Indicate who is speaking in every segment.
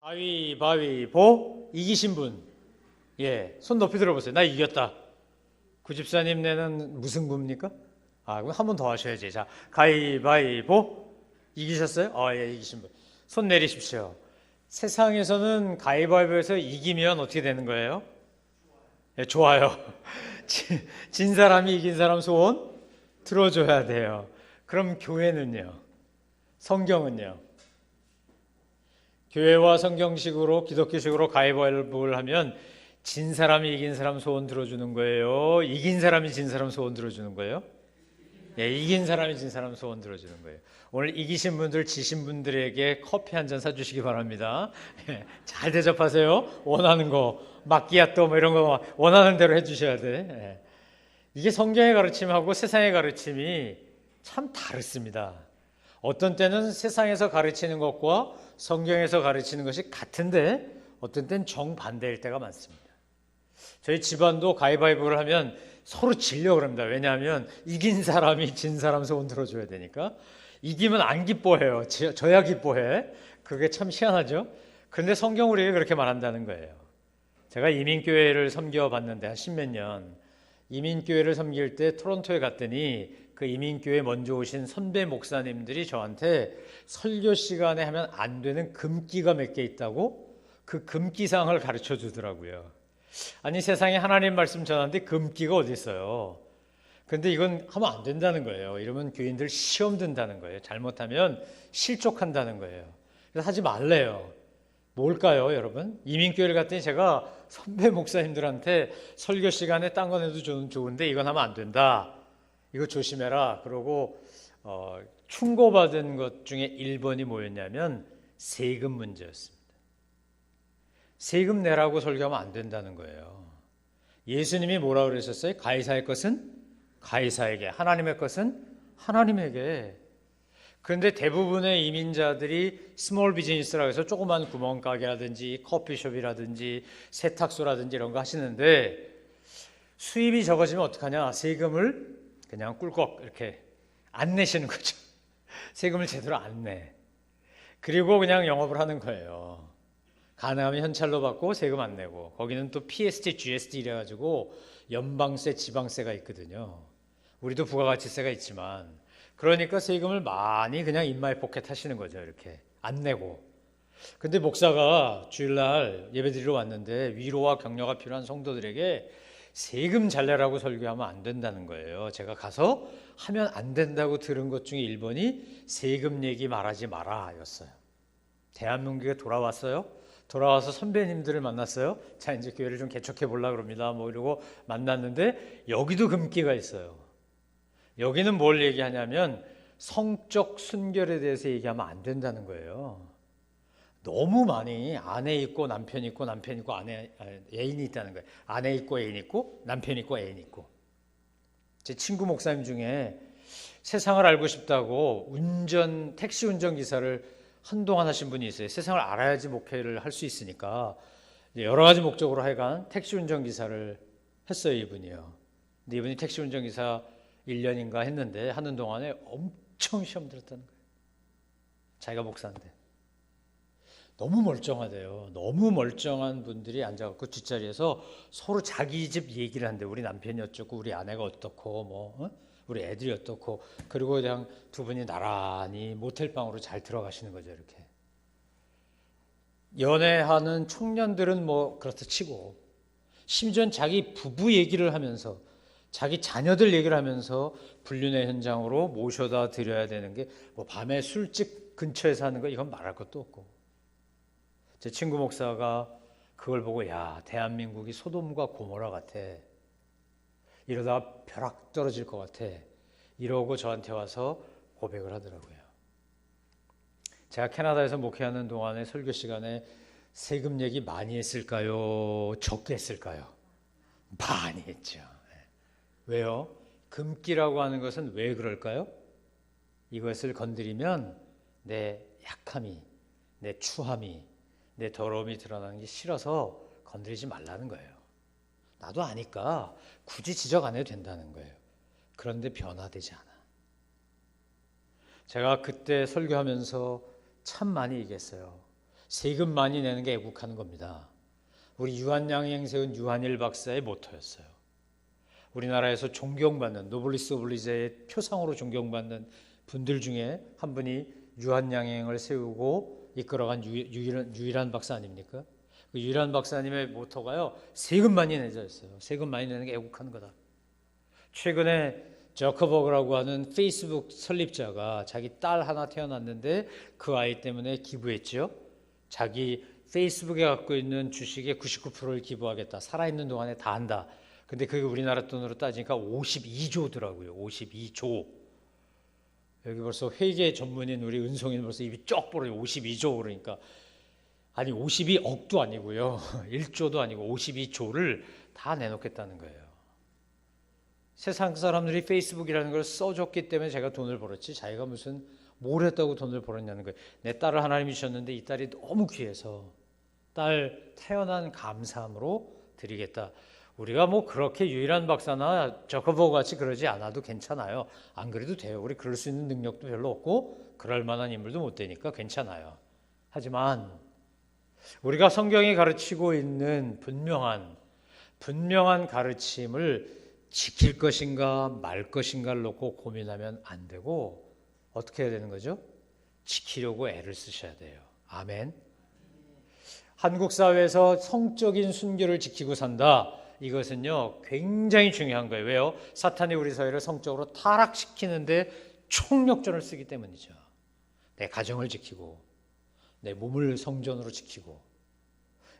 Speaker 1: 가위바위보 이기신 분, 예, 손 높이 들어보세요. 나 이겼다. 구집사님 내는 무슨 부입니까? 그럼 한 번 더 하셔야지. 자, 가위바위보 이기셨어요? 예, 이기신 분. 손 내리십시오. 세상에서는 가위바위보에서 이기면 어떻게 되는 거예요? 예, 좋아요. 진 사람이 이긴 사람 소원 들어줘야 돼요. 그럼 교회는요? 성경은요? 교회와 성경식으로 기독교식으로 가위바위보를 하면 진 사람이 이긴 사람 소원 들어주는 거예요? 이긴 사람이 진 사람 소원 들어주는 거예요? 예, 이긴 사람이 진 사람 소원 들어주는 거예요. 오늘 이기신 분들 지신 분들에게 커피 한 잔 사주시기 바랍니다. 예, 잘 대접하세요. 원하는 거 마끼아또 뭐 이런 거 원하는 대로 해주셔야 돼. 예. 이게 성경의 가르침하고 세상의 가르침이 참 다릅니다. 어떤 때는 세상에서 가르치는 것과 성경에서 가르치는 것이 같은데 어떤 때는 정반대일 때가 많습니다. 저희 집안도 가위바위보를 하면 서로 지려고 그럽니다. 왜냐하면 이긴 사람이 진 사람 소원 들어줘야 되니까. 이기면 안 기뻐해요. 져야 기뻐해. 그게 참 희한하죠. 그런데 성경 우리에게 그렇게 말한다는 거예요. 제가 이민교회를 섬겨봤는데 한 십몇 년 이민교회를 섬길 때 토론토에 갔더니 그 이민교회 먼저 오신 선배 목사님들이 저한테 설교 시간에 하면 안 되는 금기가 몇 개 있다고 그 금기사항을 가르쳐 주더라고요. 아니 세상에 하나님 말씀 전하는데 금기가 어디 있어요? 근데 이건 하면 안 된다는 거예요. 이러면 교인들 시험 든다는 거예요. 잘못하면 실족한다는 거예요. 그래서 하지 말래요. 뭘까요, 여러분? 이민교회를 갔더니 제가 선배 목사님들한테 설교 시간에 딴 건 해도 좋은데 이건 하면 안 된다. 이거 조심해라. 그러고 충고받은 것 중에 1번이 뭐였냐면 세금 문제였습니다. 세금 내라고 설교하면 안 된다는 거예요. 예수님이 뭐라고 그러셨어요? 가이사의 것은 가이사에게, 하나님의 것은 하나님에게. 그런데 대부분의 이민자들이 스몰 비즈니스라고 해서 조그만 구멍가게라든지 커피숍이라든지 세탁소라든지 이런 거 하시는데 수입이 적어지면 어떡하냐? 세금을 그냥 꿀꺽 이렇게 안 내시는 거죠. 세금을 제대로 안 내. 그리고 그냥 영업을 하는 거예요. 가능하면 현찰로 받고 세금 안 내고. 거기는 또 PST, GST 이래가지고 연방세, 지방세가 있거든요. 우리도 부가가치세가 있지만 그러니까 세금을 많이 그냥 인마이 포켓 하시는 거죠. 이렇게 안 내고. 근데 목사가 주일날 예배드리러 왔는데 위로와 격려가 필요한 성도들에게 세금 잘 내라고 설교하면 안 된다는 거예요. 제가 가서 하면 안 된다고 들은 것 중에 1번이 세금 얘기 말하지 마라 였어요. 대한민국에 돌아왔어요. 돌아와서 선배님들을 만났어요. 자, 이제 교회를 좀 개척해 보려고 그럽니다. 뭐 이러고 만났는데 여기도 금기가 있어요. 여기는 뭘 얘기하냐면 성적 순결에 대해서 얘기하면 안 된다는 거예요. 너무 많이 아내 있고 남편 있고 남편 있고 애인이 있다는 거예요. 아내 있고 애인 있고 남편 있고 애인 있고. 제 친구 목사님 중에 세상을 알고 싶다고 택시 운전기사를 한동안 하신 분이 있어요. 세상을 알아야지 목회를 할 수 있으니까 여러 가지 목적으로 하여간 택시 운전기사를 했어요. 이분이요. 근데 이분이 택시 운전기사 1년인가 했는데 하는 동안에 엄청 시험 들었다는 거예요. 자기가 목사인데. 너무 멀쩡하대요. 너무 멀쩡한 분들이 앉아갖고 뒷자리에서 서로 자기 집 얘기를 한대. 우리 남편이 어쩌고 우리 아내가 어떻고 우리 애들이 어떻고. 그리고 그냥 두 분이 나란히 모텔방으로 잘 들어가시는 거죠. 이렇게. 연애하는 청년들은 뭐 그렇다 치고 심지어는 자기 부부 얘기를 하면서 자기 자녀들 얘기를 하면서 불륜의 현장으로 모셔다 드려야 되는 게 뭐 밤에 술집 근처에서 하는 거 이건 말할 것도 없고. 제 친구 목사가 그걸 보고 야 대한민국이 소돔과 고모라 같아. 이러다가 벼락 떨어질 것 같아. 이러고 저한테 와서 고백을 하더라고요. 제가 캐나다에서 목회하는 동안에 설교 시간에 세금 얘기 많이 했을까요? 적게 했을까요? 많이 했죠. 왜요? 금기라고 하는 것은 왜 그럴까요? 이것을 건드리면 내 약함이, 내 추함이, 내 더러움이 드러나는 게 싫어서 건드리지 말라는 거예요. 나도 아니까 굳이 지적 안 해도 된다는 거예요. 그런데 변화되지 않아. 제가 그때 설교하면서 참 많이 얘기했어요. 세금 많이 내는 게 애국하는 겁니다. 우리 유한양행 세운 유한일 박사의 모토였어요. 우리나라에서 존경받는 노블리스 오블리제의 표상으로 존경받는 분들 중에 한 분이 유한양행을 세우고 이끌어간 유일한 박사 아닙니까? 그 유일한 박사님의 모토가요, 세금 많이 내자였어요. 세금 많이 내는 게 애국하는 거다. 최근에 저커버그라고 하는 페이스북 설립자가 자기 딸 하나 태어났는데 그 아이 때문에 기부했죠. 자기 페이스북에 갖고 있는 주식의 99%를 기부하겠다. 살아있는 동안에 다 한다. 근데 그게 우리나라 돈으로 따지니까 52조더라고요. 52조. 여기 벌써 회계 전문인 우리 은송이는 벌써 입이 쩍 벌어요. 52조 그러니까. 아니 52억도 아니고요. 1조도 아니고 52조를 다 내놓겠다는 거예요. 세상 사람들이 페이스북이라는 걸 써줬기 때문에 제가 돈을 벌었지 자기가 무슨 뭘 했다고 돈을 벌었냐는 거예요. 내 딸을 하나님이 주셨는데 이 딸이 너무 귀해서 딸 태어난 감사함으로 드리겠다. 우리가 뭐 그렇게 유일한 박사나 저커버그 같이 그러지 않아도 괜찮아요. 안 그래도 돼요. 우리 그럴 수 있는 능력도 별로 없고 그럴 만한 인물도 못 되니까 괜찮아요. 하지만 우리가 성경이 가르치고 있는 분명한 가르침을 지킬 것인가 말 것인가를 놓고 고민하면 안 되고 어떻게 해야 되는 거죠? 지키려고 애를 쓰셔야 돼요. 아멘. 한국 사회에서 성적인 순결을 지키고 산다. 이것은요 굉장히 중요한 거예요. 왜요? 사탄이 우리 사회를 성적으로 타락시키는데 총력전을 쓰기 때문이죠. 내 가정을 지키고 내 몸을 성전으로 지키고.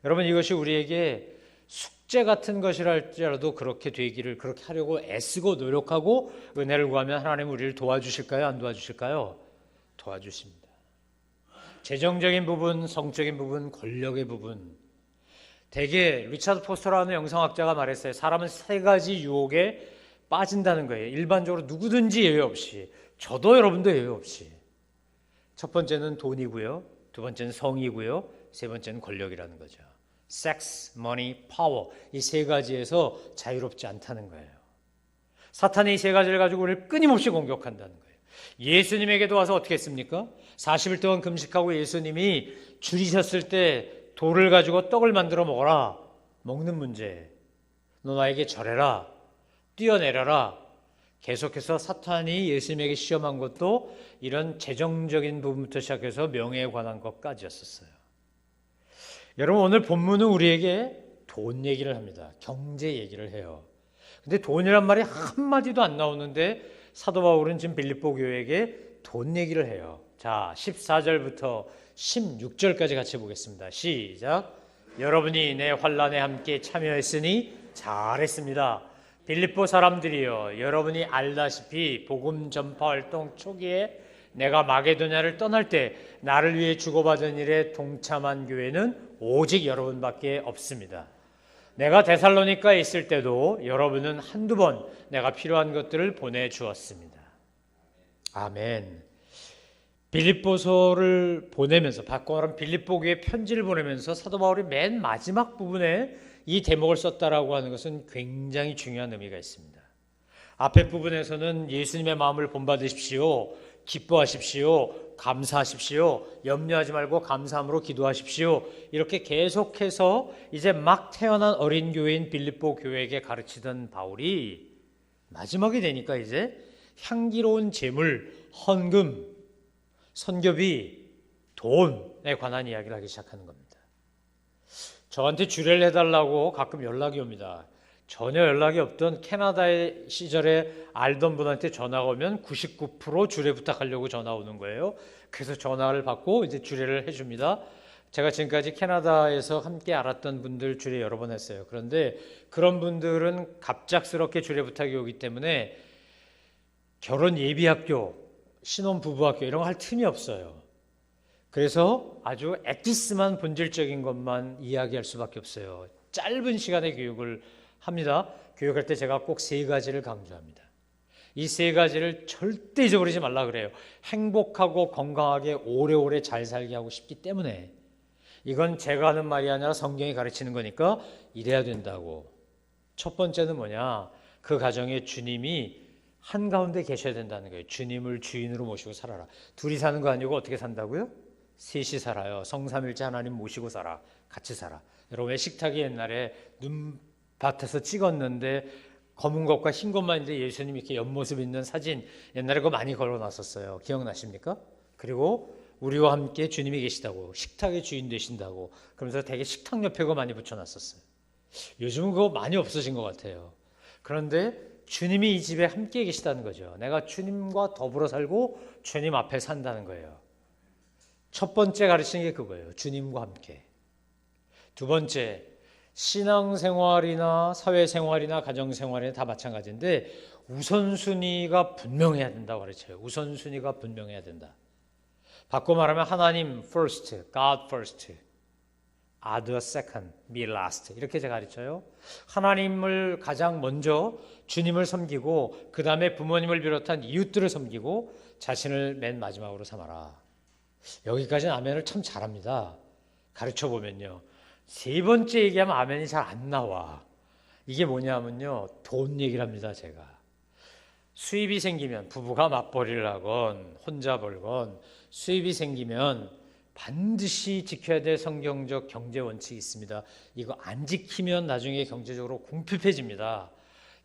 Speaker 1: 여러분 이것이 우리에게 숙제 같은 것이랄지라도 그렇게 되기를 그렇게 하려고 애쓰고 노력하고 은혜를 구하면 하나님 우리를 도와주실까요? 안 도와주실까요? 도와주십니다. 재정적인 부분, 성적인 부분, 권력의 부분. 대개 리차드 포스터라는 영성학자가 말했어요. 사람은 세 가지 유혹에 빠진다는 거예요. 일반적으로 누구든지 예외 없이. 저도 여러분도 예외 없이. 첫 번째는 돈이고요. 두 번째는 성이고요. 세 번째는 권력이라는 거죠. 섹스, 머니, 파워 이 세 가지에서 자유롭지 않다는 거예요. 사탄이 이 세 가지를 가지고 우리를 끊임없이 공격한다는 거예요. 예수님에게도 와서 어떻게 했습니까? 40일 동안 금식하고 예수님이 줄이셨을 때 돌을 가지고 떡을 만들어 먹어라. 먹는 문제. 너 나에게 절해라. 뛰어내려라. 계속해서 사탄이 예수님에게 시험한 것도 이런 재정적인 부분부터 시작해서 명예에 관한 것까지였었어요. 여러분 오늘 본문은 우리에게 돈 얘기를 합니다. 경제 얘기를 해요. 근데 돈이란 말이 한마디도 안 나오는데 사도 바울은 지금 빌립보 교회에게 돈 얘기를 해요. 자, 14절부터 16절까지 같이 보겠습니다. 시작. 여러분이 내 환난에 함께 참여했으니 잘했습니다. 빌립보 사람들이여, 여러분이 알다시피 복음 전파 활동 초기에 내가 마게도냐를 떠날 때 나를 위해 주고받은 일에 동참한 교회는 오직 여러분밖에 없습니다. 내가 데살로니가에 있을 때도 여러분은 한두 번 내가 필요한 것들을 보내주었습니다. 아멘. 빌립보서를 보내면서 바꿔 말하면 빌립보 교회 편지를 보내면서 사도 바울이 맨 마지막 부분에 이 대목을 썼다라고 하는 것은 굉장히 중요한 의미가 있습니다. 앞에 부분에서는 예수님의 마음을 본받으십시오. 기뻐하십시오. 감사하십시오. 염려하지 말고 감사함으로 기도하십시오. 이렇게 계속해서 이제 막 태어난 어린 교회인 빌립보 교회에게 가르치던 바울이 마지막이 되니까 이제 향기로운 재물, 헌금, 선교비, 돈에 관한 이야기를 하기 시작하는 겁니다. 저한테 주례를 해달라고 가끔 연락이 옵니다. 전혀 연락이 없던 캐나다의 시절에 알던 분한테 전화가 오면 99% 주례 부탁하려고 전화 오는 거예요. 그래서 전화를 받고 이제 주례를 해줍니다. 제가 지금까지 캐나다에서 함께 알았던 분들 주례 여러 번 했어요. 그런데 그런 분들은 갑작스럽게 주례 부탁이 오기 때문에 결혼 예비학교, 신혼부부학교 이런 거 할 틈이 없어요. 그래서 아주 엑기스만 본질적인 것만 이야기할 수밖에 없어요. 짧은 시간의 교육을 합니다. 교육할 때 제가 꼭 세 가지를 강조합니다. 이 세 가지를 절대 잊어버리지 말라 그래요. 행복하고 건강하게 오래오래 잘 살게 하고 싶기 때문에. 이건 제가 하는 말이 아니라 성경이 가르치는 거니까 이래야 된다고. 첫 번째는 뭐냐? 그 가정에 주님이 한가운데 계셔야 된다는 거예요. 주님을 주인으로 모시고 살아라. 둘이 사는 거 아니고 어떻게 산다고요? 셋이 살아요. 성삼일체 하나님 모시고 살아. 같이 살아. 여러분 왜 식탁이 옛날에 눈밭에서 찍었는데 검은 것과 흰 것만 있는데 예수님이 이렇게 옆모습 있는 사진 옛날에 그거 많이 걸어놨었어요. 기억나십니까? 그리고 우리와 함께 주님이 계시다고, 식탁의 주인 되신다고, 그러면서 되게 식탁 옆에 그거 많이 붙여놨었어요. 요즘은 그거 많이 없어진 것 같아요. 그런데 주님이 이 집에 함께 계시다는 거죠. 내가 주님과 더불어 살고 주님 앞에 산다는 거예요. 첫 번째 가르치는 게 그거예요. 주님과 함께. 두 번째, 신앙생활이나 사회생활이나 가정생활이나 다 마찬가지인데 우선순위가 분명해야 된다고 가르쳐요. 우선순위가 분명해야 된다. 바꿔 말하면 하나님 first, God first, other second, me last 이렇게 제가 가르쳐요. 하나님을 가장 먼저 주님을 섬기고 그 다음에 부모님을 비롯한 이웃들을 섬기고 자신을 맨 마지막으로 삼아라. 여기까지는 아멘을 참 잘합니다. 가르쳐보면요. 세 번째 얘기하면 아멘이 잘 안 나와. 이게 뭐냐면요. 돈 얘기를 합니다. 제가. 수입이 생기면 부부가 맞벌이를 하건 혼자 벌건 수입이 생기면 반드시 지켜야 될 성경적 경제 원칙이 있습니다. 이거 안 지키면 나중에 경제적으로 궁핍해집니다.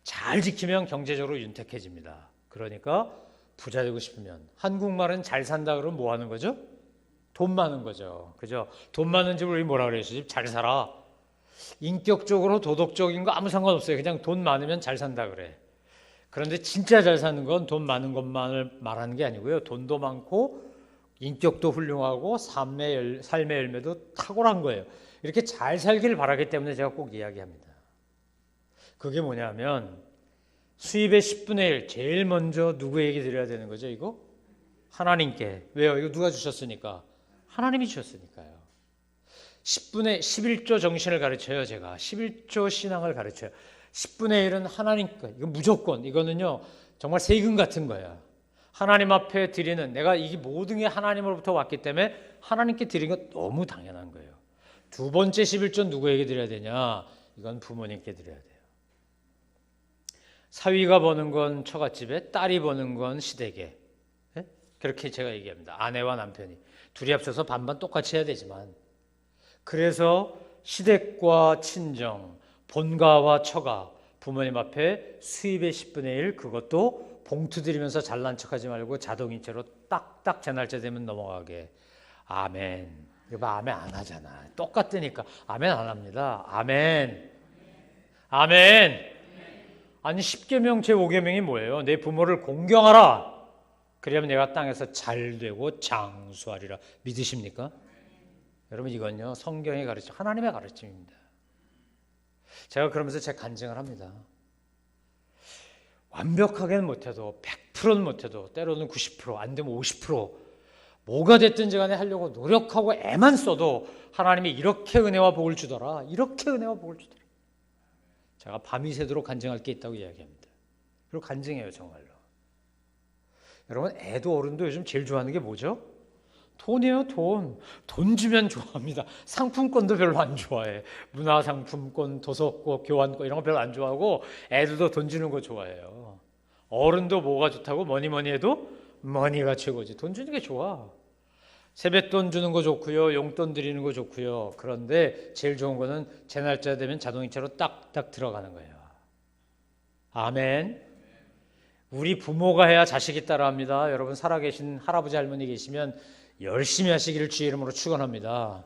Speaker 1: 잘 지키면 경제적으로 윤택해집니다. 그러니까 부자 되고 싶으면 한국말은 잘 산다 그러면 뭐 하는 거죠? 돈 많은 거죠. 그죠? 돈 많은 집을 우리 뭐라 그래요? 집 잘 살아. 인격적으로 도덕적인 거 아무 상관없어요. 그냥 돈 많으면 잘 산다 그래. 그런데 진짜 잘 사는 건 돈 많은 것만을 말하는 게 아니고요. 돈도 많고 인격도 훌륭하고 삶의 열매도 탁월한 거예요. 이렇게 잘 살기를 바라기 때문에 제가 꼭 이야기합니다. 그게 뭐냐면 수입의 10분의 1 제일 먼저 누구에게 드려야 되는 거죠? 이거? 하나님께. 왜요? 이거 누가 주셨으니까? 하나님이 주셨으니까요. 10분의 11조 정신을 가르쳐요. 제가 11조 신앙을 가르쳐요. 10분의 1은 하나님 거. 이거 무조건. 이거는요 정말 세금 같은 거야. 하나님 앞에 드리는, 내가 이게 모든 게 하나님으로부터 왔기 때문에 하나님께 드리는 건 너무 당연한 거예요. 두 번째 11조 누구에게 드려야 되냐? 이건 부모님께 드려야 돼요. 사위가 버는 건 처갓집에, 딸이 버는 건 시댁에. 네? 그렇게 제가 얘기합니다. 아내와 남편이 둘이 합쳐서 반반 똑같이 해야 되지만, 그래서 시댁과 친정, 본가와 처가, 부모님 앞에 수입의 10분의 1, 그것도 봉투 드리면서 잘난 척하지 말고 자동이체로 딱딱 제 날짜 되면 넘어가게. 아멘. 이거 아멘 안 하잖아. 똑같으니까 아멘 안 합니다. 아멘. 아멘. 아니 10계명 제5계명이 뭐예요? 내 부모를 공경하라. 그러면 내가 땅에서 잘되고 장수하리라. 믿으십니까? 여러분 이건요 성경의 가르침, 하나님의 가르침입니다. 제가 그러면서 제 간증을 합니다. 완벽하게는 못해도 100%는 못해도 때로는 90% 안 되면 50% 뭐가 됐든지 간에 하려고 노력하고 애만 써도 하나님이 이렇게 은혜와 복을 주더라. 이렇게 은혜와 복을 주더라. 제가 밤이 새도록 간증할 게 있다고 이야기합니다. 그리고 간증해요 정말로. 여러분 애도 어른도 요즘 제일 좋아하는 게 뭐죠? 돈이에요. 돈 주면 좋아합니다. 상품권도 별로 안 좋아해. 문화상품권, 도서권, 교환권 이런 거 별로 안 좋아하고 애들도 돈 주는 거 좋아해요. 어른도 뭐가 좋다고? 뭐니 해도 머니가 최고지. 돈 주는 게 좋아. 세뱃돈 주는 거 좋고요. 용돈 드리는 거 좋고요. 그런데 제일 좋은 거는 제 날짜 되면 자동이체로 딱딱 들어가는 거예요. 아멘. 우리 부모가 해야 자식이 따라합니다. 여러분 살아계신 할아버지 할머니 계시면 열심히 하시기를 주의 이름으로 축원합니다.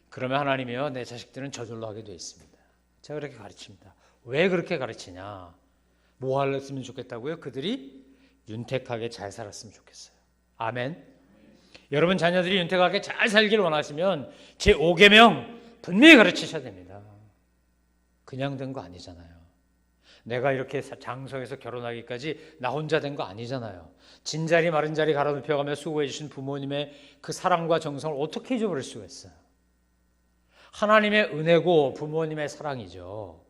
Speaker 1: 그러면 하나님이요 내 자식들은 저절로 하게 되어 있습니다. 제가 그렇게 가르칩니다. 왜 그렇게 가르치냐? 뭐 하랬으면 좋겠다고요? 그들이 윤택하게 잘 살았으면 좋겠어요. 아멘. 여러분 자녀들이 윤택하게 잘 살길 원하시면 제5계명 분명히 가르치셔야 됩니다. 그냥 된 거 아니잖아요. 내가 이렇게 장성해서 결혼하기까지 나 혼자 된 거 아니잖아요. 진자리 마른 자리 갈아 눕혀가며 수고해 주신 부모님의 그 사랑과 정성을 어떻게 잊어버릴 수가 있어요. 하나님의 은혜고 부모님의 사랑이죠.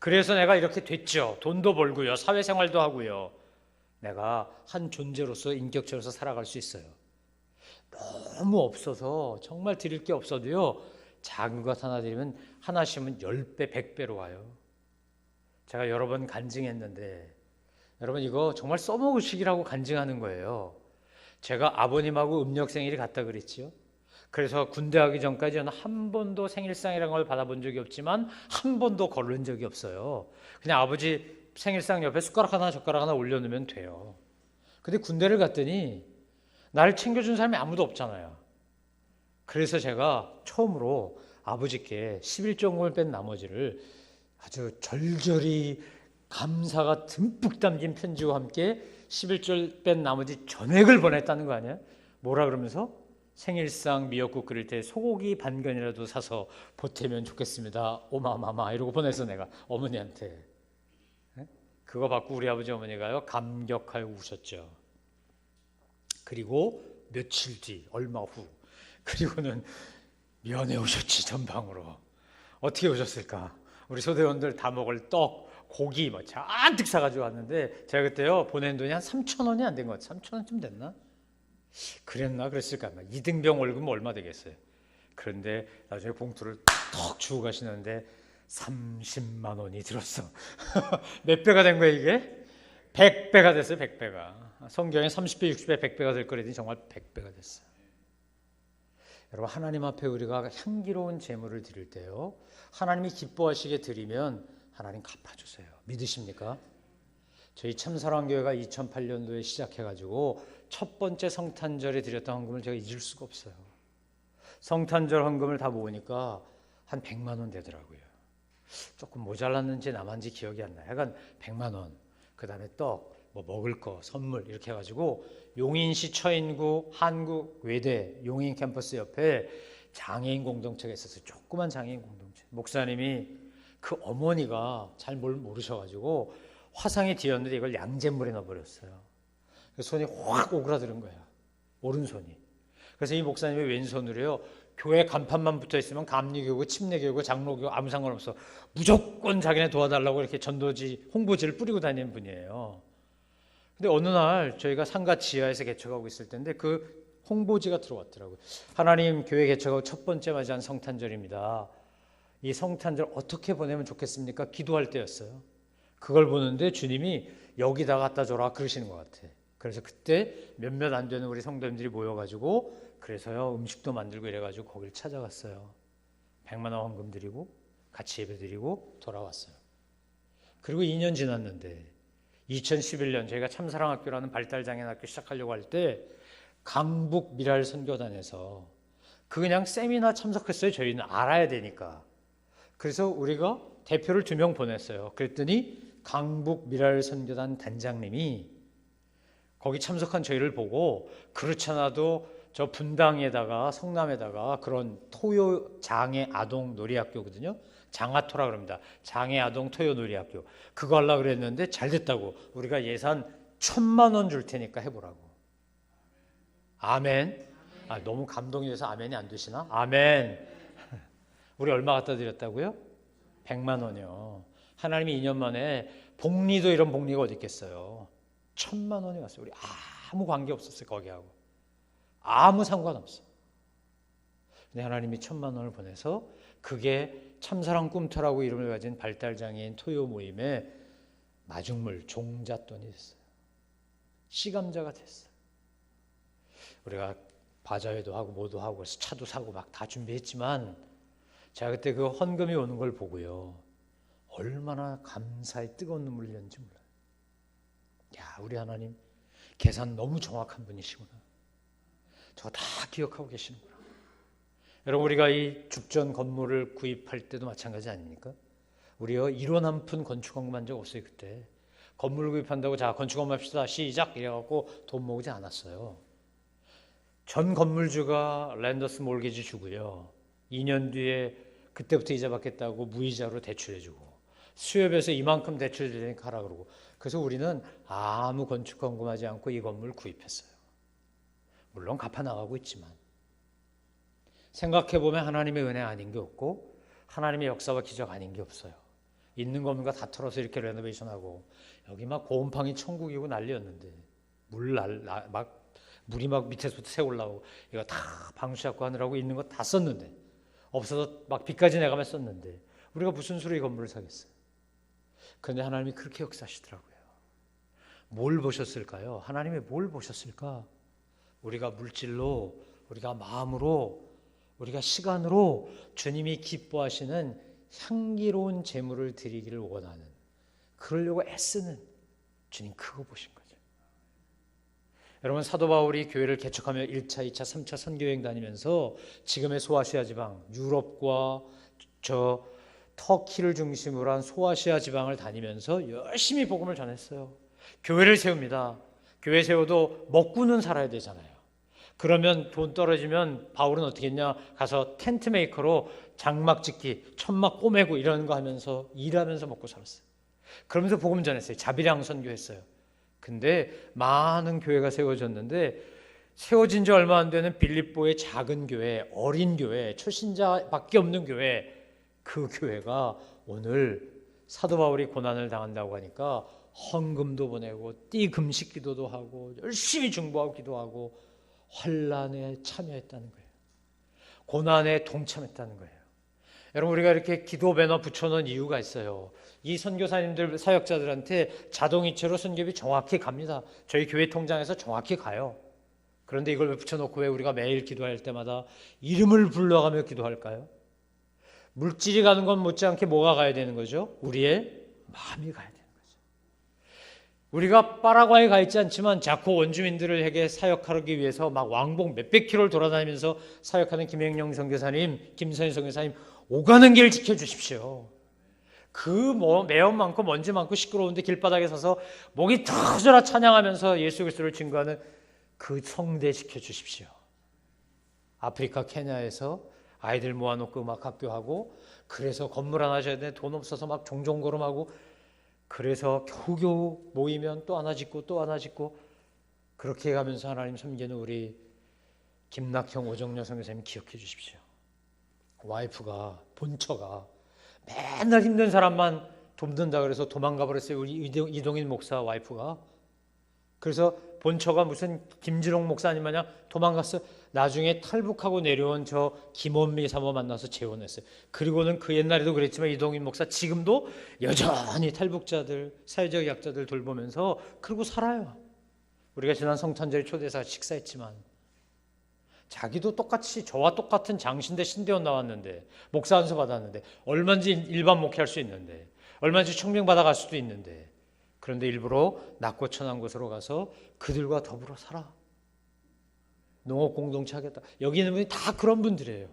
Speaker 1: 그래서 내가 이렇게 됐죠. 돈도 벌고요. 사회생활도 하고요. 내가 한 존재로서 인격체로서 살아갈 수 있어요. 너무 없어서 정말 드릴 게 없어도요. 작은 것 하나 드리면 하나씩은 10배, 100배로 와요. 제가 여러 번 간증했는데 여러분 이거 정말 써먹으시기라고 간증하는 거예요. 제가 아버님하고 음력생일이 같다 그랬지요. 그래서 군대 가기 전까지 저는 한 번도 생일상이라는 걸 받아본 적이 없지만 한 번도 거른 적이 없어요. 그냥 아버지 생일상 옆에 숟가락 하나 젓가락 하나 올려놓으면 돼요. 근데 군대를 갔더니 나를 챙겨준 사람이 아무도 없잖아요. 그래서 제가 처음으로 아버지께 11조금을 뺀 나머지를 아주 절절히 감사가 듬뿍 담긴 편지와 함께 11절 뺀 나머지 전액을 보냈다는 거 아니에요? 뭐라 그러면서 생일상 미역국 끓일 때 소고기 반견이라도 사서 보태면 좋겠습니다. 오마마마 이러고 보내서 내가 어머니한테. 그거 받고 우리 아버지 어머니가요 감격하여 우셨죠. 그리고 며칠 뒤 얼마 후 그리고는 면회 오셨지. 전방으로. 어떻게 오셨을까? 우리 소대원들 다 먹을 떡, 고기 뭐 잔뜩 사가지고 왔는데 제가 그때요 보낸 돈이 한 3,000원이 안 된 것 같아요. 3,000원쯤 됐나? 그랬나? 그랬을까? 2등병 월급은 얼마 되겠어요? 그런데 나중에 봉투를 턱 주고 가시는데 30만 원이 들었어. 몇 배가 된 거야 이게? 100배가 됐어요. 100배가. 성경에 30배, 60배, 100배가 될 거랬더니 정말 100배가 됐어요. 여러분 하나님 앞에 우리가 향기로운 제물을 드릴 때요 하나님이 기뻐하시게 드리면 하나님 갚아주세요. 믿으십니까? 저희 참사랑교회가 2008년도에 시작해가지고 첫 번째 성탄절에 드렸던 헌금을 제가 잊을 수가 없어요. 성탄절 헌금을 다 모으니까 한 100만 원 되더라고요. 조금 모자랐는지 남았는지 기억이 안 나요. 약간 100만 원, 그 다음에 떡, 뭐 먹을 거, 선물 이렇게 해가지고 용인시 처인구 한국 외대 용인 캠퍼스 옆에 장애인 공동체가 있었어요. 조그만 장애인 공동체. 목사님이 그 어머니가 잘 모르셔가지고 화상에 뒤었는데 이걸 양잿물에 넣어버렸어요. 손이 확 오그라드는 거야. 오른손이. 그래서 이 목사님이 왼손으로요 교회 간판만 붙어 있으면 감리교구, 침례교구, 장로교구 아무 상관없어. 무조건 자기네 도와달라고 이렇게 전도지, 홍보지를 뿌리고 다니는 분이에요. 근데 어느 날 저희가 상가 지하에서 개척하고 있을 때인데 그 홍보지가 들어왔더라고요. 하나님 교회 개척하고 첫 번째 맞이한 성탄절입니다. 이 성탄절 어떻게 보내면 좋겠습니까? 기도할 때였어요. 그걸 보는데 주님이 여기다 갖다 줘라 그러시는 것 같아. 그래서 그때 몇몇 안 되는 우리 성도님들이 모여가지고 그래서요 음식도 만들고 이래가지고 거길 찾아갔어요. 100만 원 헌금 드리고 같이 예배 드리고 돌아왔어요. 그리고 2년 지났는데 2011년 저희가 참사랑학교라는 발달장애인학교 시작하려고 할 때 강북 미랄 선교단에서 그냥 세미나 참석했어요. 저희는 알아야 되니까. 그래서 우리가 대표를 2명 보냈어요. 그랬더니 강북 미랄 선교단 단장님이 거기 참석한 저희를 보고 그렇잖아도 저 분당에다가 성남에다가 그런 토요 장애 아동 놀이학교거든요. 장아토라 그럽니다. 장애 아동 토요 놀이학교. 그거 하려고 그랬는데 잘 됐다고. 우리가 예산 1,000만 원 줄 테니까 해보라고. 아멘. 아, 너무 감동이 돼서 아멘이 안 되시나? 아멘. 우리 얼마 갖다 드렸다고요? 100만 원이요. 하나님이 2년 만에 복리도 이런 복리가 어디 있겠어요. 1,000만 원이 왔어요. 우리 아무 관계 없었어요. 거기하고. 아무 상관없어. 근데 하나님이 1,000만 원을 보내서 그게 참사랑 꿈터라고 이름을 가진 발달장애인 토요 모임의 마중물 종잣돈이 됐어요. 시감자가 됐어요. 우리가 바자회도 하고 뭐도 하고 그래서 차도 사고 막 다 준비했지만 제가 그때 그 헌금이 오는 걸 보고요. 얼마나 감사의 뜨거운 눈물을 흘렸는지 몰라요. 야, 우리 하나님 계산 너무 정확한 분이시구나. 저거 다 기억하고 계시는구나. 여러분 우리가 이 죽전 건물을 구입할 때도 마찬가지 아닙니까? 우리가 1원 한 푼 건축헌금한 적 없어요. 그때 건물 구입한다고 자 건축헌금합시다 시작 이래갖고 돈 모으지 않았어요. 전 건물주가 랜더스 몰기지 주고요. 2년 뒤에 그때부터 이자 받겠다고 무이자로 대출해주고 수협에서 이만큼 대출 드리니까 하라 그러고 그래서 우리는 아무 건축헌금하지 않고 이 건물 구입했어요. 물론 갚아나가고 있지만 생각해보면 하나님의 은혜 아닌 게 없고 하나님의 역사와 기적 아닌 게 없어요. 있는 건물과 다 털어서 이렇게 레노베이션하고 여기 막 고온팡이 천국이고 난리였는데 물이 막 밑에서부터 새 올라오고 이거 다 방수 잡고 하느라고 있는 거 다 썼는데 없어서 막 빚까지 내가며 썼는데 우리가 무슨 수로 이 건물을 사겠어요. 그런데 하나님이 그렇게 역사하시더라고요. 뭘 보셨을까요? 하나님이 뭘 보셨을까? 우리가 물질로 우리가 마음으로 우리가 시간으로 주님이 기뻐하시는 향기로운 제물을 드리기를 원하는, 그러려고 애쓰는 주님, 그거 보신 거죠. 여러분, 사도 바울이 교회를 개척하며 1차, 2차, 3차 선교여행 다니면서 지금의 소아시아 지방, 유럽과 터키를 중심으로 한 소아시아 지방을 다니면서 열심히 복음을 전했어요. 교회를 세웁니다. 교회 세워도 먹고는 살아야 되잖아요. 그러면 돈 떨어지면 바울은 어떻게 했냐? 가서 텐트 메이커로 장막 짓기, 천막 꼬매고 이런 거 하면서 일하면서 먹고 살았어요. 그러면서 복음 전했어요. 자비랑 선교했어요. 근데 많은 교회가 세워졌는데, 세워진 지 얼마 안 되는 빌립보의 작은 교회, 어린 교회, 초신자밖에 없는 교회, 그 교회가 오늘 사도 바울이 고난을 당한다고 하니까 헌금도 보내고 띠금식 기도도 하고 열심히 중보하고 기도하고 환난에 참여했다는 거예요. 고난에 동참했다는 거예요. 여러분, 우리가 이렇게 기도 배너 붙여놓은 이유가 있어요. 이 선교사님들, 사역자들한테 자동이체로 선교비 정확히 갑니다. 저희 교회 통장에서 정확히 가요. 그런데 이걸 왜 붙여놓고 왜 우리가 매일 기도할 때마다 이름을 불러가며 기도할까요? 물질이 가는 건 못지않게 뭐가 가야 되는 거죠? 우리의 마음이 가야 되는 거죠. 우리가 파라과이에 가 있지 않지만 자꾸 원주민들에게 사역하기 위해서 막 왕복 몇백 킬로를 돌아다니면서 사역하는 김행영 선교사님, 김선희 선교사님, 오가는 길 지켜주십시오. 그 매연 많고 먼지 많고 시끄러운데 길바닥에 서서 목이 터져라 찬양하면서 예수 그리스도를 증거하는 그 성대 지켜주십시오. 아프리카 케냐에서 아이들 모아놓고 막 학교하고, 그래서 건물 하나 져야 되는데 돈 없어서 막 종종걸음하고, 그래서 겨우겨우 모이면 또 하나 짓고 또 하나 짓고, 그렇게 가면서 하나님 섬기는 우리 김낙형, 오정려 선교사님 기억해 주십시오. 와이프가, 본처가 맨날 힘든 사람만 돕는다 그래서 도망가 버렸어요. 우리 이동인 목사 와이프가. 그래서 본처가 무슨 김지롱 목사님 마냥 도망갔어요. 나중에 탈북하고 내려온 저 김원미 사모 만나서 재혼했어요. 그리고는 그 옛날에도 그랬지만 이동인 목사 지금도 여전히 탈북자들, 사회적 약자들 돌보면서 그러고 살아요. 우리가 지난 성탄절 초대해서 식사했지만 자기도 똑같이 저와 똑같은 장신대 신대원 나왔는데, 목사 안수 받았는데, 얼마든지 일반 목회할 수 있는데, 얼마든지 청명 받아갈 수도 있는데, 그런데 일부러 낮고 천한 곳으로 가서 그들과 더불어 살아. 농업 공동체 하겠다. 여기 있는 분이 다 그런 분들이에요.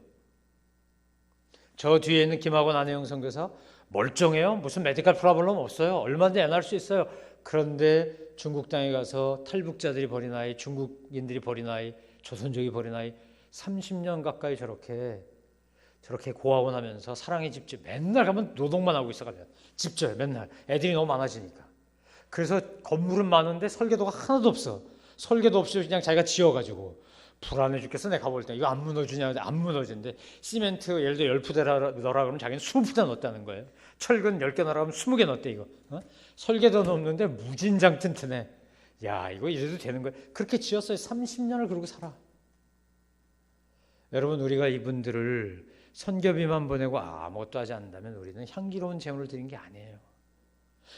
Speaker 1: 저 뒤에 있는 김학원 안혜영 선교사 멀쩡해요. 무슨 메디컬 프로블럼 없어요. 얼마든지 애날 수 있어요. 그런데 중국 땅에 가서 탈북자들이 버린 아이, 중국인들이 버린 아이, 조선족이 버린 아이 30년 가까이 저렇게 고아원하면서 사랑의 집집 맨날 가면 노동만 하고 있어가지고 집져요. 맨날 애들이 너무 많아지니까. 그래서 건물은 많은데 설계도가 하나도 없어. 설계도 없이 그냥 자기가 지어가지고 불안해 죽겠어. 내가 가볼 때 이거 안 무너지냐. 안 무너진대. 시멘트 예를 들어 10푸대 넣으라 그러면 자기는 20푸대 넣었다는 거예요. 철근 10개 넣으라 그러면 20개 넣었대. 이거 설계도는 없는데 무진장 튼튼해. 야, 이거 이래도 되는 거야. 그렇게 지었어요. 30년을 그러고 살아. 여러분, 우리가 이분들을 선교비만 보내고 아무것도 하지 않는다면 우리는 향기로운 제물을 드린 게 아니에요.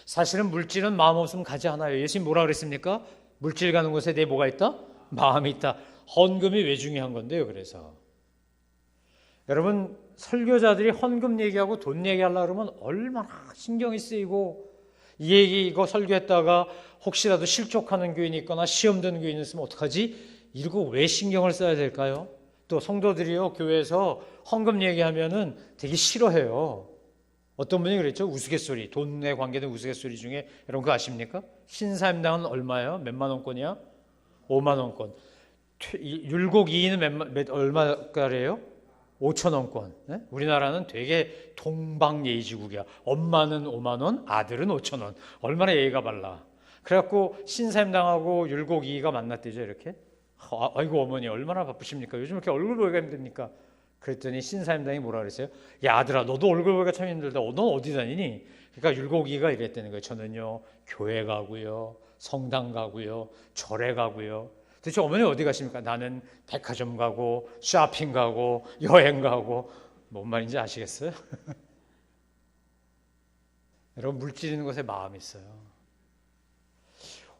Speaker 1: 사실은 물질은 마음 없으면 가지 않아요. 예수님 뭐라 그랬습니까? 물질 가는 곳에 내 뭐가 있다? 마음이 있다. 헌금이 왜 중요한 건데요? 그래서 여러분, 설교자들이 헌금 얘기하고 돈 얘기하려고 그러면 얼마나 신경이 쓰이고, 이 얘기 이거 설교했다가 혹시라도 실족하는 교인이 있거나 시험 드는 교인이 있으면 어떡하지? 이러고 왜 신경을 써야 될까요? 또 성도들이요, 교회에서 헌금 얘기하면은 되게 싫어해요. 어떤 분이 그랬죠? 우스갯소리, 돈에 관계된 우스갯소리 중에 여러분 그거 아십니까? 신사임당은 얼마예요? 몇만 원권이야? 5만 원권. 율곡 2인은 얼마짜리예요? 5천 원권. 네? 우리나라는 되게 동방예의지국이야. 엄마는 5만 원, 아들은 5천 원. 얼마나 예의가 발라. 그래갖고 신사임당하고 율곡 2가 만났대죠. 이렇게. 아이고 어머니 얼마나 바쁘십니까? 요즘 이렇게 얼굴 보기가 힘듭니까? 그랬더니 신사임당이 뭐라 그랬어요? 야 아들아, 너도 얼굴 보기가 참 힘들다. 넌 어디 다니니? 그러니까 율곡이가 이랬다는 거예요. 저는요 교회 가고요, 성당 가고요, 절에 가고요. 도대체 어머니 어디 가십니까? 나는 백화점 가고 쇼핑 가고 여행 가고. 뭔 말인지 아시겠어요? 여러분, 물질 있는 것에 마음이 있어요.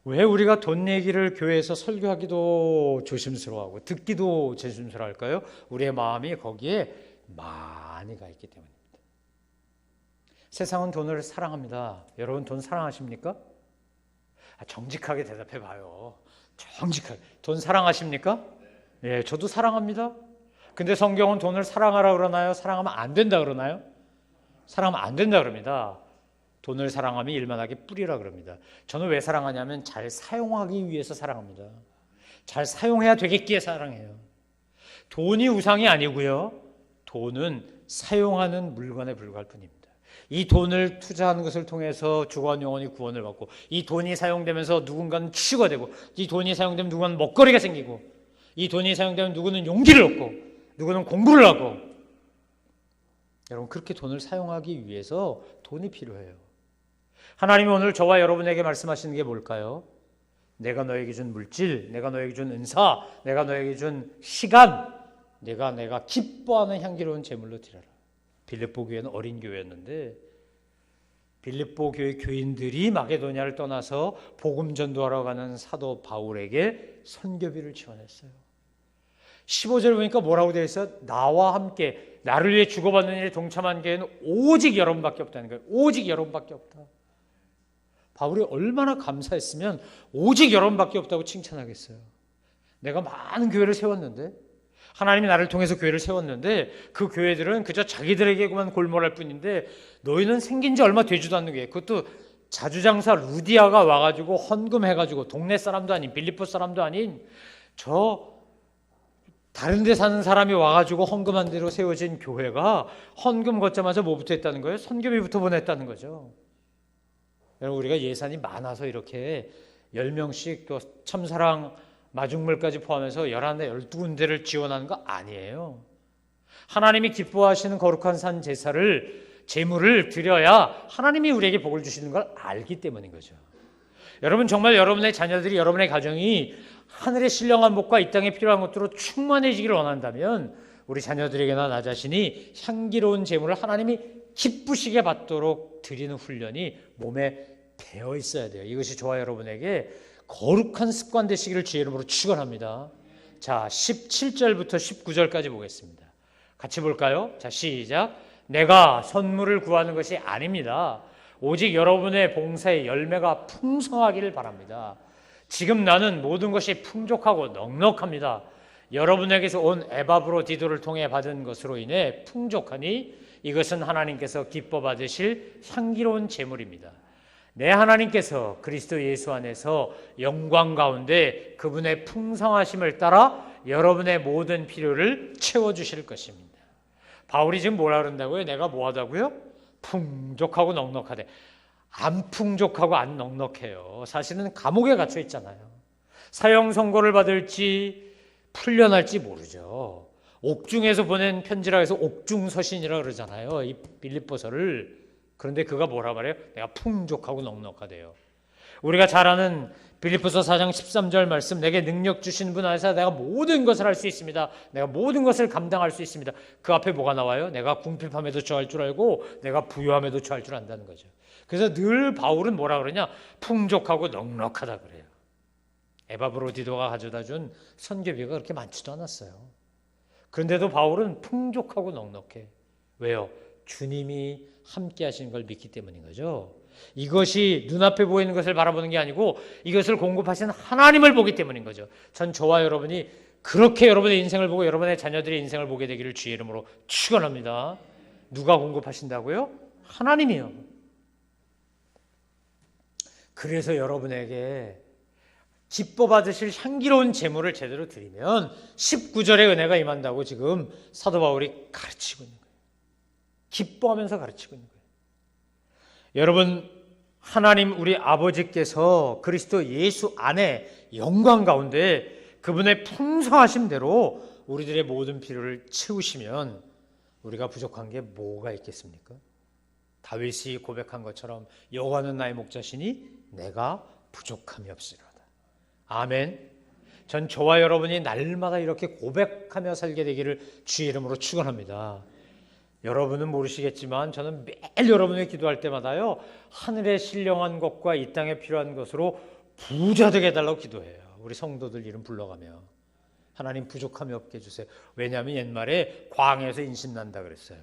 Speaker 1: 왜 우리가 돈 얘기를 교회에서 설교하기도 조심스러워하고 듣기도 조심스러워할까요? 우리의 마음이 거기에 많이 가 있기 때문입니다. 세상은 돈을 사랑합니다. 여러분 돈 사랑하십니까? 정직하게 대답해 봐요. 정직하게. 돈 사랑하십니까? 예, 저도 사랑합니다. 근데 성경은 돈을 사랑하라 그러나요? 사랑하면 안 된다 그러나요? 사랑하면 안 된다 그럽니다. 돈을 사랑하면 일만하게 뿌리라 그럽니다. 저는 왜 사랑하냐면 잘 사용하기 위해서 사랑합니다. 잘 사용해야 되겠기에 사랑해요. 돈이 우상이 아니고요. 돈은 사용하는 물건에 불과할 뿐입니다. 이 돈을 투자하는 것을 통해서 주관 영혼이 구원을 받고, 이 돈이 사용되면서 누군가는 치유가 되고, 이 돈이 사용되면 누군가는 먹거리가 생기고, 이 돈이 사용되면 누구는 용기를 얻고, 누구는 공부를 하고. 여러분, 그렇게 돈을 사용하기 위해서 돈이 필요해요. 하나님이 오늘 저와 여러분에게 말씀하시는 게 뭘까요? 내가 너에게 준 물질, 내가 너에게 준 은사, 내가 너에게 준 시간, 내가 기뻐하는 향기로운 제물로 드려라. 빌립보 교회는 어린 교회였는데 빌립보 교회 교인들이 마게도냐를 떠나서 복음 전도하러 가는 사도 바울에게 선교비를 지원했어요. 15절 보니까 뭐라고 되어 있어요? 나와 함께 나를 위해 주고받는 일에 동참한 교회는 오직 여러분밖에 없다는 거예요. 오직 여러분밖에 없다. 바울이 얼마나 감사했으면 오직 여러분밖에 없다고 칭찬하겠어요. 내가 많은 교회를 세웠는데, 하나님이 나를 통해서 교회를 세웠는데 그 교회들은 그저 자기들에게만 골몰할 뿐인데 너희는 생긴 지 얼마 되지도 않는 교회, 그것도 자주장사 루디아가 와가지고 헌금해가지고 동네 사람도 아닌 빌립보 사람도 아닌 저 다른 데 사는 사람이 와가지고 헌금한 대로 세워진 교회가 헌금 걷자마자 뭐부터 했다는 거예요? 선교비부터 보냈다는 거죠. 여러분, 우리가 예산이 많아서 이렇게 10명씩 또 참사랑 마중물까지 포함해서 11대 12군데를 지원하는 거 아니에요. 하나님이 기뻐하시는 거룩한 산 제물을 드려야 하나님이 우리에게 복을 주시는 걸 알기 때문인 거죠. 여러분, 정말 여러분의 자녀들이, 여러분의 가정이 하늘의 신령한 복과 이 땅에 필요한 것들로 충만해지기를 원한다면 우리 자녀들에게나 나 자신이 향기로운 제물을 하나님이 기쁘시게 받도록 드리는 훈련이 몸에 배어 있어야 돼요. 이것이 저와 여러분에게 거룩한 습관 되시기를 주의 이름으로 축원합니다. 자, 17절부터 19절까지 보겠습니다. 같이 볼까요? 자, 시작. 내가 선물을 구하는 것이 아닙니다. 오직 여러분의 봉사의 열매가 풍성하기를 바랍니다. 지금 나는 모든 것이 풍족하고 넉넉합니다. 여러분에게서 온 에바브로디도를 통해 받은 것으로 인해 풍족하니 이것은 하나님께서 기뻐 받으실 향기로운 제물입니다. 내 하나님께서 그리스도 예수 안에서 영광 가운데 그분의 풍성하심을 따라 여러분의 모든 필요를 채워주실 것입니다. 바울이 지금 뭐라 그런다고요? 내가 뭐하다고요? 풍족하고 넉넉하대. 안 풍족하고 안 넉넉해요. 사실은 감옥에 갇혀 있잖아요. 사형 선고를 받을지 풀려날지 모르죠. 옥중에서 보낸 편지라 해서 옥중서신이라 그러잖아요. 이 빌립보서를. 그런데 그가 뭐라 말해요? 내가 풍족하고 넉넉하대요. 우리가 잘 아는 빌립보서 4장 13절 말씀, 내게 능력 주신 분 안에서 내가 모든 것을 할 수 있습니다. 내가 모든 것을 감당할 수 있습니다. 그 앞에 뭐가 나와요? 내가 궁핍함에도 처할 줄 알고 내가 부유함에도 처할 줄 안다는 거죠. 그래서 늘 바울은 뭐라 그러냐? 풍족하고 넉넉하다 그래요. 에바브로디도가 가져다 준 선교비가 그렇게 많지도 않았어요. 그런데도 바울은 풍족하고 넉넉해. 왜요? 주님이 함께 하시는 걸 믿기 때문인 거죠. 이것이 눈앞에 보이는 것을 바라보는 게 아니고 이것을 공급하시는 하나님을 보기 때문인 거죠. 전 저와 여러분이 그렇게 여러분의 인생을 보고 여러분의 자녀들의 인생을 보게 되기를 주의 이름으로 축원합니다. 누가 공급하신다고요? 하나님이요. 그래서 여러분에게 기뻐 받으실 향기로운 제물을 제대로 드리면 19절의 은혜가 임한다고 지금 사도 바울이 가르치고 있는 거예요. 기뻐하면서 가르치고 있는 거예요. 여러분, 하나님 우리 아버지께서 그리스도 예수 안에 영광 가운데 그분의 풍성하심대로 우리들의 모든 필요를 채우시면 우리가 부족한 게 뭐가 있겠습니까? 다윗이 고백한 것처럼 여호와는 나의 목자시니 내가 부족함이 없으리로다. 아멘. 전 저와 여러분이 날마다 이렇게 고백하며 살게 되기를 주의 이름으로 축원합니다. 여러분은 모르시겠지만 저는 매일 여러분이 기도할 때마다요, 하늘의 신령한 것과 이 땅에 필요한 것으로 부자 되게 해달라고 기도해요. 우리 성도들 이름 불러가며 하나님 부족함이 없게 해주세요. 왜냐하면 옛말에 광야에서 인신난다 그랬어요.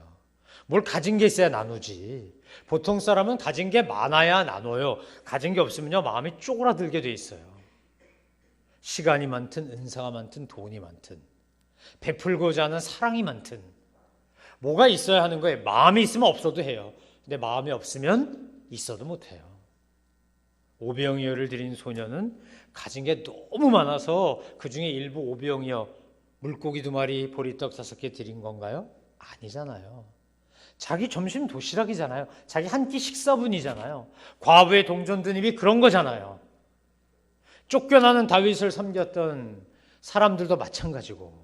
Speaker 1: 뭘 가진 게 있어야 나누지. 보통 사람은 가진 게 많아야 나눠요. 가진 게 없으면요 마음이 쪼그라들게 돼 있어요. 시간이 많든 은사가 많든 돈이 많든 베풀고자 하는 사랑이 많든 뭐가 있어야 하는 거예요. 마음이 있으면 없어도 해요. 근데 마음이 없으면 있어도 못해요. 오병이어를 드린 소녀는 가진 게 너무 많아서 그중에 일부 오병이어 물고기 2마리 보리떡 5개 드린 건가요? 아니잖아요. 자기 점심 도시락이잖아요. 자기 한 끼 식사분이잖아요. 과부의 동전드님이 그런 거잖아요. 쫓겨나는 다윗을 섬겼던 사람들도 마찬가지고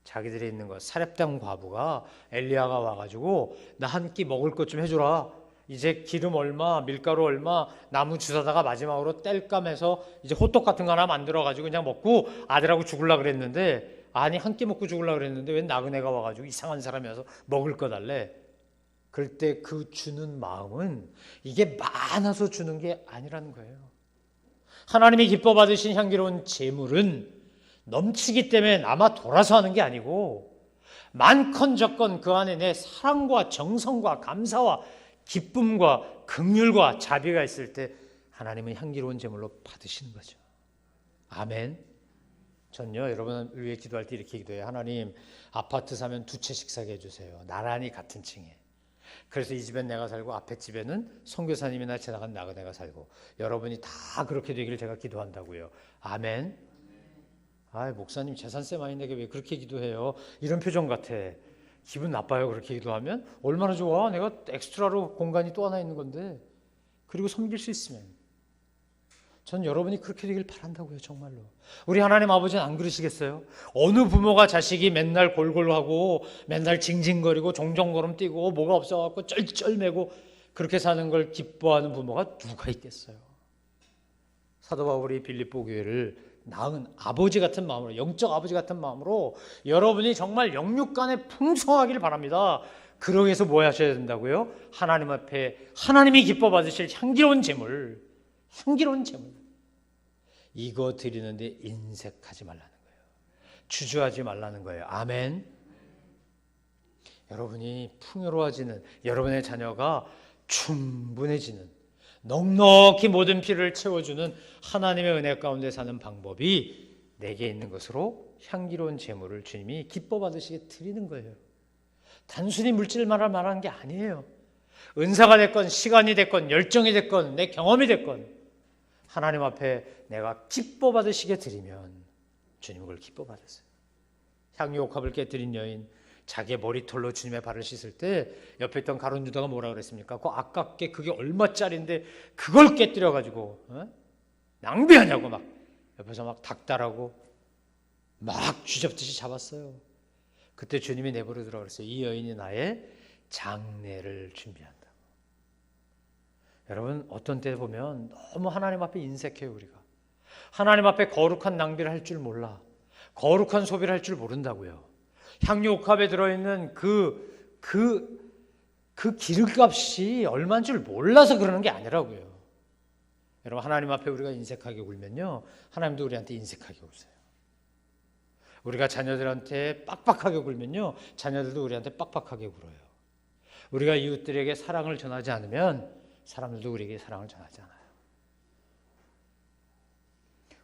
Speaker 1: 자기들이 있는 것. 사렙당 과부가 엘리야가 와가지고 나 한 끼 먹을 것 좀 해줘라. 이제 기름 얼마, 밀가루 얼마, 나무 주사다가 마지막으로 땔감해서 이제 호떡 같은 거 하나 만들어가지고 그냥 먹고 아들하고 죽으려고 그랬는데 아니 한 끼 먹고 죽으려고 그랬는데 왜 나그네가 와가지고 이상한 사람이 와서 먹을 거 달래. 그럴 때 그 주는 마음은 이게 많아서 주는 게 아니라는 거예요. 하나님이 기뻐 받으신 향기로운 제물은 넘치기 때문에 남아 돌아서 하는 게 아니고 많건 적건 그 안에 내 사랑과 정성과 감사와 기쁨과 긍휼과 자비가 있을 때 하나님은 향기로운 제물로 받으시는 거죠. 아멘. 전요 여러분 위해 기도할 때 이렇게 기도해요. 하나님 아파트 사면 2채씩 사게 해주세요. 나란히 같은 층에. 그래서 이 집엔 내가 살고 앞에 집에는 선교사님이나 지나간 나그네가 살고 여러분이 다 그렇게 되기를 제가 기도한다고요. 아멘. 아 목사님 재산세 많이 내게 왜 그렇게 기도해요? 이런 표정 같아. 기분 나빠요 그렇게 기도하면? 얼마나 좋아. 내가 엑스트라로 공간이 또 하나 있는 건데. 그리고 섬길 수 있으면 전 여러분이 그렇게 되길 바란다고요. 정말로. 우리 하나님 아버지는 안 그러시겠어요? 어느 부모가 자식이 맨날 골골하고 맨날 징징거리고 종종걸음 뛰고 뭐가 없어갖고 쩔쩔매고 그렇게 사는 걸 기뻐하는 부모가 누가 있겠어요? 사도 바울이 빌립보 교회를 낳은 아버지 같은 마음으로, 영적 아버지 같은 마음으로 여러분이 정말 영육간에 풍성하기를 바랍니다. 그러기 위해서 뭐 하셔야 된다고요? 하나님 앞에 하나님이 기뻐 받으실 향기로운 제물, 향기로운 제물, 이거 드리는데 인색하지 말라는 거예요. 주저하지 말라는 거예요. 아멘. 여러분이 풍요로워지는, 여러분의 자녀가 충분해지는, 넉넉히 모든 필요를 채워주는 하나님의 은혜 가운데 사는 방법이 내게 있는 것으로 향기로운 제물을 주님이 기뻐 받으시게 드리는 거예요. 단순히 물질만을 말하는 게 아니에요. 은사가 됐건 시간이 됐건 열정이 됐건 내 경험이 됐건 하나님 앞에 내가 기뻐 받으시게 드리면 주님 그걸 기뻐 받으세요. 향유옥합을 깨뜨린 여인, 자기의 머리털로 주님의 발을 씻을 때 옆에 있던 가룟 유다가 뭐라 그랬습니까? 그 아깝게 그게 얼마짜리인데 그걸 깨뜨려가지고 낭비하냐고 막 옆에서 막 닥달하고 막 쥐잡듯이 잡았어요. 그때 주님이 내버려두라고 그랬어요. 이 여인이 나의 장례를 준비한다. 여러분 어떤 때 보면 너무 하나님 앞에 인색해요. 우리가 하나님 앞에 거룩한 낭비를 할 줄 몰라. 거룩한 소비를 할 줄 모른다고요. 향유옥합에 들어있는 그 기름값이 얼마인 줄 몰라서 그러는 게 아니라고요. 여러분 하나님 앞에 우리가 인색하게 굴면요 하나님도 우리한테 인색하게 굴세요. 우리가 자녀들한테 빡빡하게 굴면요 자녀들도 우리한테 빡빡하게 굴어요. 우리가 이웃들에게 사랑을 전하지 않으면 사람들도 우리에게 사랑을 전하지 않아요.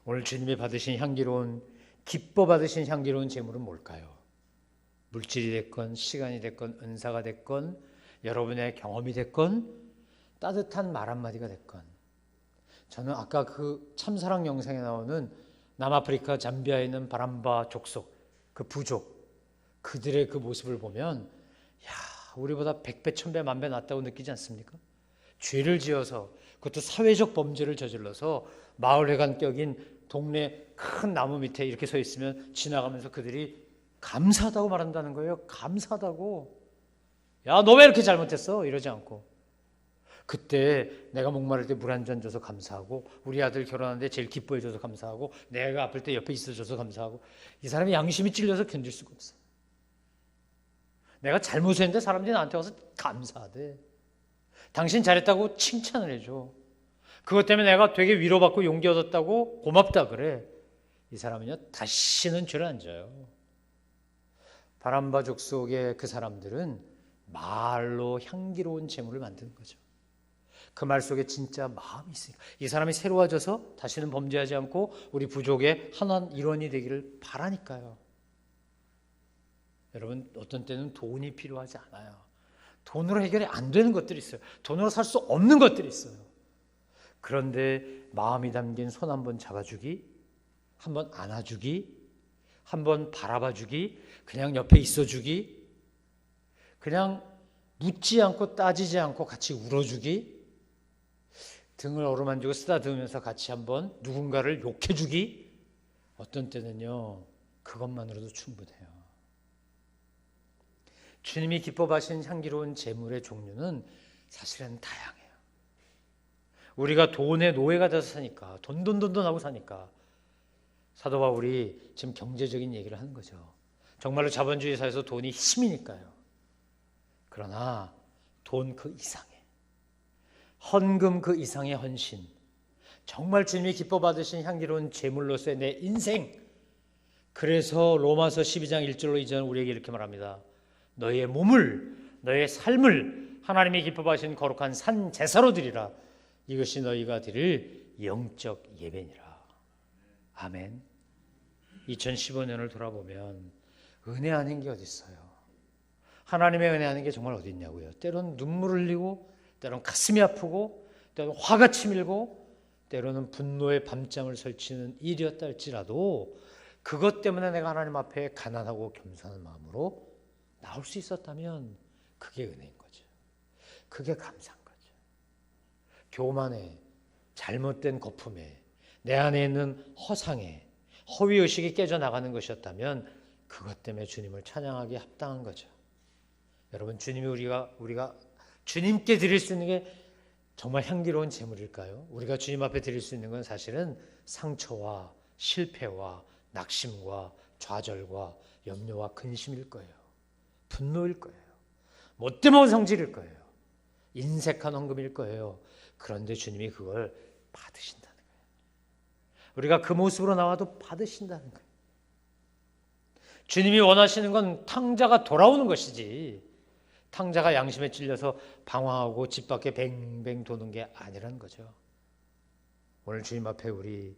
Speaker 1: 오늘 주님이 받으신 향기로운, 기뻐 받으신 향기로운 제물은 뭘까요? 물질이 됐건 시간이 됐건 은사가 됐건 여러분의 경험이 됐건 따뜻한 말 한마디가 됐건, 저는 아까 그 참사랑 영상에 나오는 남아프리카 잠비아에 있는 바람바 족속, 그 부족, 그들의 그 모습을 보면 우리보다 100배, 1000배, 만배 낫다고 느끼지 않습니까? 죄를 지어서, 그것도 사회적 범죄를 저질러서 마을 회관격인 동네 큰 나무 밑에 이렇게 서 있으면 지나가면서 그들이 감사하다고 말한다는 거예요. 감사하다고. 야, 너 왜 이렇게 잘못했어? 이러지 않고, 그때 내가 목마를 때 물 한 잔 줘서 감사하고, 우리 아들 결혼하는데 제일 기뻐해줘서 감사하고, 내가 아플 때 옆에 있어줘서 감사하고. 이 사람이 양심이 찔려서 견딜 수가 없어. 내가 잘못했는데 사람들이 나한테 와서 감사하대. 당신 잘했다고 칭찬을 해줘. 그것 때문에 내가 되게 위로받고 용기 얻었다고 고맙다 그래. 이 사람은요 다시는 죄를 안 져요. 바람바족 속의 그 사람들은 말로 향기로운 재물을 만드는 거죠. 그 말 속에 진짜 마음이 있으니까 이 사람이 새로워져서 다시는 범죄하지 않고 우리 부족의 하나의 일원이 되기를 바라니까요. 여러분 어떤 때는 돈이 필요하지 않아요. 돈으로 해결이 안 되는 것들이 있어요. 돈으로 살 수 없는 것들이 있어요. 그런데 마음이 담긴 손 한번 잡아주기, 한번 안아주기, 한번 바라봐주기, 그냥 옆에 있어주기, 그냥 묻지 않고 따지지 않고 같이 울어주기, 등을 어루만지고 쓰다듬으면서 같이 한번 누군가를 욕해주기, 어떤 때는요 그것만으로도 충분해요. 주님이 기뻐하신 향기로운 재물의 종류는 사실은 다양해요. 우리가 돈의 노예가 돼서 사니까 돈 하고 사니까 사도 바울이 지금 경제적인 얘기를 하는 거죠. 정말로 자본주의 사회에서 돈이 힘이니까요. 그러나 돈 그 이상의 헌금 그 이상의 헌신, 정말 주님이 기뻐 받으신 향기로운 제물로서의 내 인생. 그래서 로마서 12장 1절로 이제는 우리에게 이렇게 말합니다. 너의 몸을, 너의 삶을 하나님이 기뻐 받으신 거룩한 산 제사로 드리라. 이것이 너희가 드릴 영적 예배니라. 아멘. 2015년을 돌아보면 은혜하는 게 어디 있어요? 하나님의 은혜하는 게 정말 어디 있냐고요. 때로는 눈물을 흘리고, 때로는 가슴이 아프고, 때로는 화가 치밀고, 때로는 분노의 밤잠을 설치는 일이었다 할지라도 그것 때문에 내가 하나님 앞에 가난하고 겸손한 마음으로 나올 수 있었다면 그게 은혜인 거죠. 그게 감사한 거죠. 교만에, 잘못된 거품에, 내 안에 있는 허상에, 허위의식이 깨져나가는 것이었다면 그것 때문에 주님을 찬양하기에 합당한 거죠. 여러분, 주님이 우리가 주님께 드릴 수 있는 게 정말 향기로운 제물일까요? 우리가 주님 앞에 드릴 수 있는 건 사실은 상처와 실패와 낙심과 좌절과 염려와 근심일 거예요. 분노일 거예요. 못돼 먹은 성질일 거예요. 인색한 헌금일 거예요. 그런데 주님이 그걸 받으신다는 거예요. 우리가 그 모습으로 나와도 받으신다는 거예요. 주님이 원하시는 건 탕자가 돌아오는 것이지, 탕자가 양심에 찔려서 방황하고 집 밖에 뱅뱅 도는 게 아니라는 거죠. 오늘 주님 앞에 우리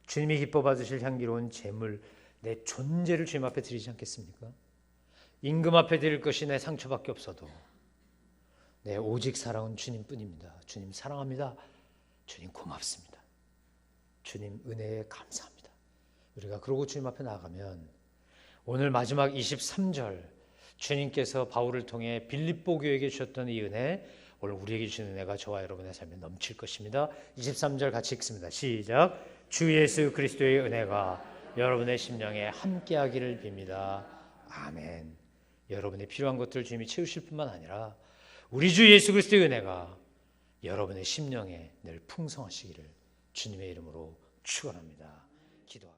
Speaker 1: 주님이 기뻐 받으실 향기로운 제물, 내 존재를 주님 앞에 드리지 않겠습니까? 임금 앞에 드릴 것이 내 상처밖에 없어도 내 오직 사랑은 주님뿐입니다. 주님 사랑합니다. 주님 고맙습니다. 주님 은혜에 감사합니다. 우리가 그러고 주님 앞에 나가면 오늘 마지막 23절 주님께서 바울을 통해 빌립보 교회에게 주셨던 이 은혜, 오늘 우리에게 주시는 은혜가 저와 여러분의 삶에 넘칠 것입니다. 23절 같이 읽습니다. 시작. 주 예수 그리스도의 은혜가 여러분의 심령에 함께하기를 빕니다. 아멘. 여러분의 필요한 것들을 주님이 채우실 뿐만 아니라 우리 주 예수 그리스도의 은혜가 여러분의 심령에 늘 풍성하시기를 주님의 이름으로 축원합니다. 기도합니다.